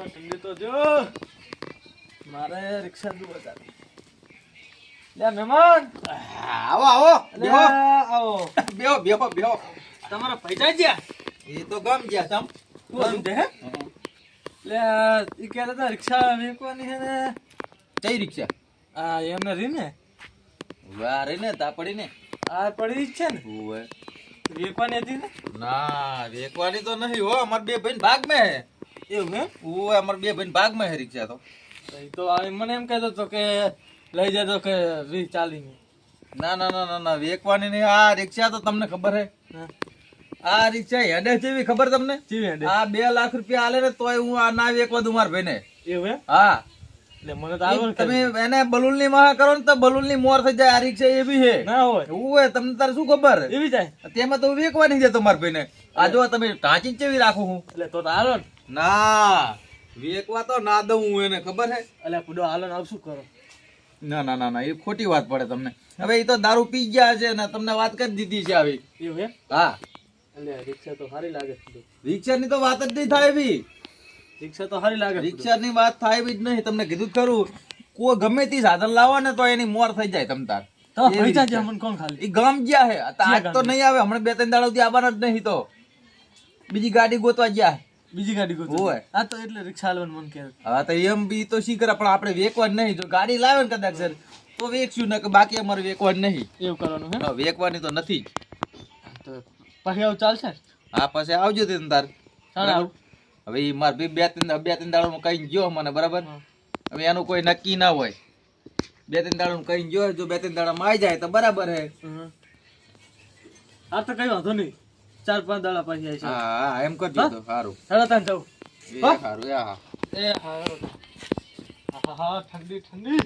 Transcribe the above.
ઠંડી તો જો મારે રિક્ષા દુ બતાવી લે મહેમાન આવો આવો લે બેહો આવો બેહો બેહો બેહો તમારા પૈસા ગયા એ તો ગમ ગયા તમ કોણ દે હે લે ઈ કહેતા હતા રિક્ષા વેચવાની છે ને કઈ રિક્ષા આ એમને રી ને વાહ રે ને તા પડી ને આ પડી જ છે ને ઓવે વેચવાની હતી ને ના વેકવાની તો નહીં હો અમાર બે ભાઈ ભાગ મે હે એવું હે ઓવે અમાર બે ભાઈ ભાગ મે હે રિક્ષા તો ઈ તો આ મને એમ કહેતો હતો કે લઈ જતો કે 20-40 ની ના ના ના ના ના વેકવાની નહીં આ રિક્ષા તો તમને ખબર હે હા આ રિક્ષા હેડે જેવી ખબર તમને જીવે દે આ 2 લાખ રૂપિયા આલે ને તોય હું આ ના વેકવા દઉં માર ભાઈને એવું હે હા એટલે મને તો આવડે તમે એને બલૂન ની માં કરો ને તો બલૂન ની મોર થઈ જાય આ રિક્ષા એવી હે ના હોય ઓવે તમને તારે શું ખબર એવી જાય તેમાં તો વેકવા નહીં દેતો માર ભાઈને આ જો તમે ઢાંચી ચેવી રાખું હું એટલે તો હાલો ને ના વેકવા તો ના દઉં હું એને ખબર હે એટલે કુડો હાલો ને આવ શું કરો ના ના ના ના એ ખોટી વાત પડે તમને હવે એ તો દારૂ પી ગયા છે ને તમને વાત કરી દીધી છે આવી એવું હે હા એટલે રિક્ષા તો સારી લાગે છે રિક્ષા ની તો વાત જ નહીં થાય એવી રિક્ષા તો સારી લાગે રિક્ષા ની વાત થાય એવી જ નહીં તમને કીધું જ ખરું કોઈ ગમે તે સાધન લાવો ને તો એની મોર થઈ જાય તમ તાર તો પૈસા છે મને કોણ ખાલી એ ગામ ગયા હે આ તો આજ તો નહીં આવે હમણાં 2-3 દાડાથી આવવાના જ નહીં તો બીજી ગાડી ગોતવા ગયા બીજી ગાડી ગોતો હોય. હા તો એટલે રિક્ષા હાલવાનું મન કે હા તો એમ બી તો શી કરે પણ આપણે વેકવા જ નહીં જો ગાડી લાવે ને કદાચ સર તો વેચશું ને કે બાકી અમારે વેકવા જ નહીં એવું કરવાનું હે હા, વેકવાની તો નથી જ તો પછી આવું ચાલશે હા પછી આવજો તે તાર ચાલ આવું હવે ઈ માર બે ત્રણ દાડામાં કઈ ગયો મને બરાબર હવે એનું કોઈ નક્કી ના હોય 2-3 દાડાનું કઈ ગયો જો 2-3 દાડામાં આવી જાય તો બરાબર હે આ તો કઈ વાંધો નહીં 4-5 દાડા પછી આવી છે હા હા એમ કરજો તો સારું ચાલો તાન જાઉં એ સારું એ હા એ હા હા ઠંડી ઠંડી